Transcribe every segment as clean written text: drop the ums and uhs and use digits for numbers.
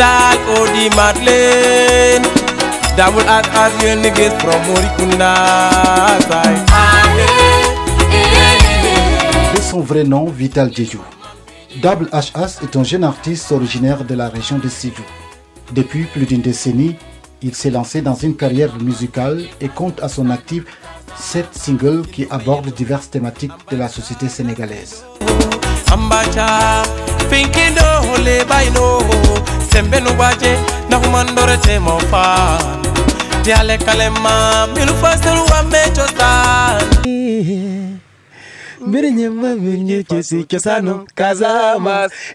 Vital Odi Madeleine Double as you niggas from Morikunda. De son vrai nom, Vital Diédhiou. Double HS est un jeune artiste originaire de la région de Sédhiou. Depuis plus d'une décennie, il s'est lancé dans une carrière musicale et compte à son actif 7 singles qui abordent diverses thématiques de la société sénégalaise.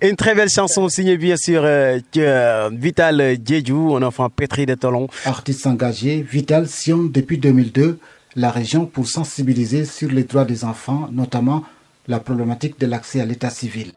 Une très belle chanson signée bien sûr Vital Diédhiou, un enfant pétri de talent. Artiste engagé, Vital sillonne depuis 2002 la région pour sensibiliser sur les droits des enfants, notamment la problématique de l'accès à l'état civil.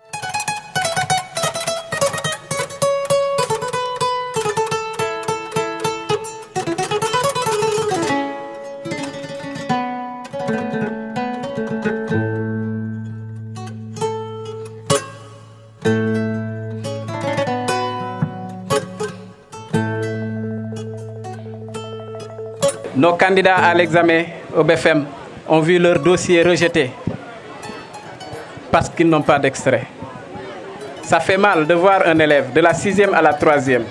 Nos candidats à l'examen au BFM ont vu leur dossier rejeté parce qu'ils n'ont pas d'extrait. Ça fait mal de voir un élève de la 6e à la 3e.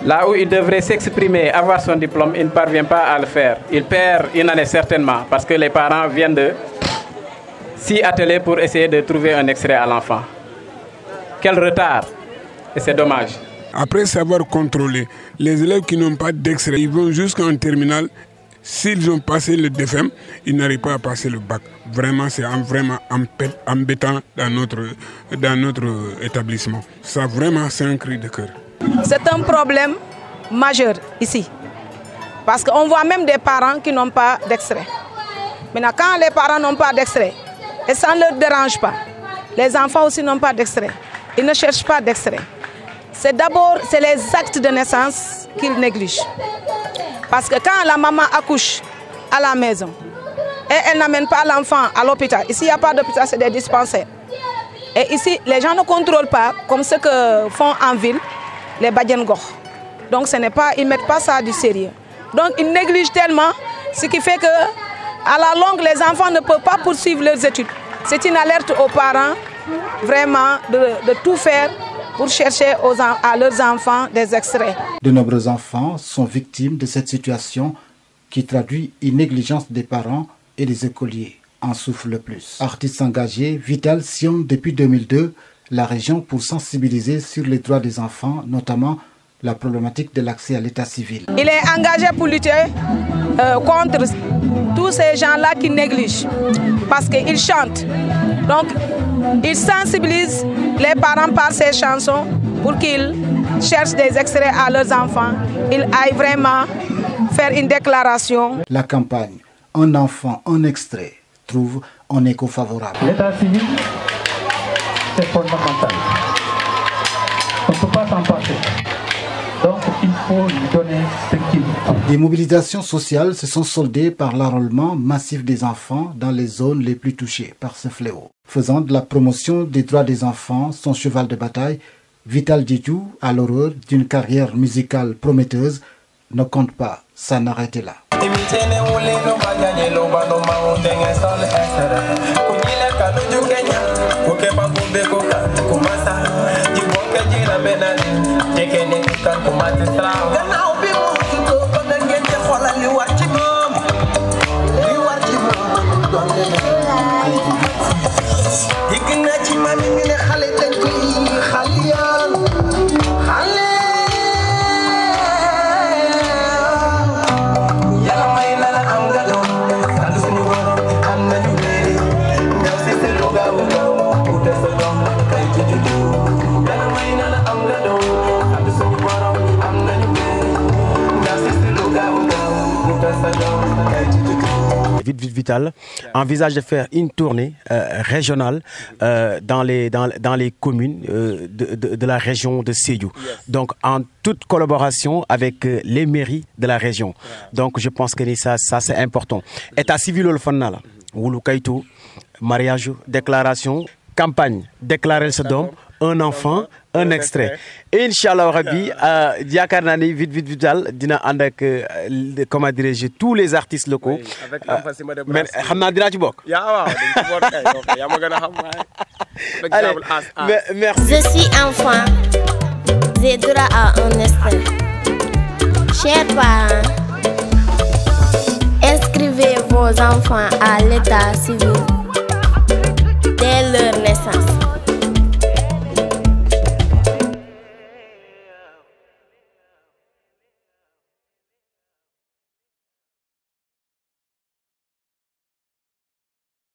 Là où il devrait s'exprimer, avoir son diplôme, il ne parvient pas à le faire. Il perd une année certainement parce que les parents viennent de s'y atteler pour essayer de trouver un extrait à l'enfant. Quel retard! Et c'est dommage. Après savoir contrôler, les élèves qui n'ont pas d'extrait, ils vont jusqu'en terminale. S'ils ont passé le DFM, ils n'arrivent pas à passer le bac. Vraiment, c'est vraiment embêtant dans notre établissement. Ça, vraiment, c'est un cri de cœur. C'est un problème majeur ici. Parce qu'on voit même des parents qui n'ont pas d'extrait. Maintenant, quand les parents n'ont pas d'extrait, et ça ne leur dérange pas, les enfants aussi n'ont pas d'extrait. Ils ne cherchent pas d'extrait. C'est d'abord les actes de naissance qu'ils négligent. Parce que quand la maman accouche à la maison et elle n'amène pas l'enfant à l'hôpital, ici il n'y a pas d'hôpital, c'est des dispensaires. Et ici, les gens ne contrôlent pas comme ce que font en ville les Badiengor. Donc ce n'est pas, ils ne mettent pas ça du sérieux. Donc ils négligent tellement, ce qui fait que à la longue, les enfants ne peuvent pas poursuivre leurs études. C'est une alerte aux parents vraiment de tout faire pour chercher à leurs enfants des extraits. De nombreux enfants sont victimes de cette situation qui traduit une négligence des parents et des écoliers en souffrent le plus. Artiste engagé, Vital sillonne depuis 2002 la région pour sensibiliser sur les droits des enfants, notamment la problématique de l'accès à l'état civil. Il est engagé pour lutter contre tous ces gens-là qui négligent, parce qu'ils chantent. Donc, il sensibilise les parents par ces chansons pour qu'ils cherchent des extraits à leurs enfants. Ils aillent vraiment faire une déclaration. La campagne « Un enfant, un extrait » trouve un écho favorable. L'état civil, c'est fondamental. On ne peut pas s'en passer. Donc, il faut lui donner ce qu'il faut. Des mobilisations sociales se sont soldées par l'enrôlement massif des enfants dans les zones les plus touchées par ce fléau. Faisant de la promotion des droits des enfants son cheval de bataille, Vital Diédhiou, à l'aurore d'une carrière musicale prometteuse, ne compte pas s'en arrêter là. Vital envisage de faire une tournée régionale dans les communes de la région de Sédhiou. Donc en toute collaboration avec les mairies de la région. Donc je pense que ça c'est important. État civil le fan la wulu kaytu mariage déclaration campagne déclarer ce dom un enfant, un extrait. Inch'Allah Rabbi, yaakaar naa ni Vite Vital dina ànd ak comment dirais-je tous les artistes locaux. Avec l'emphysème de mais xam naa dinaa ci bokk. waaw dañ ci bokk kay yaa ma gën a xam Allez, merci. Je suis enfant, j'ai droit à un extrait. Chers parents, inscrivez vos enfants à l'état civil dès leur naissance.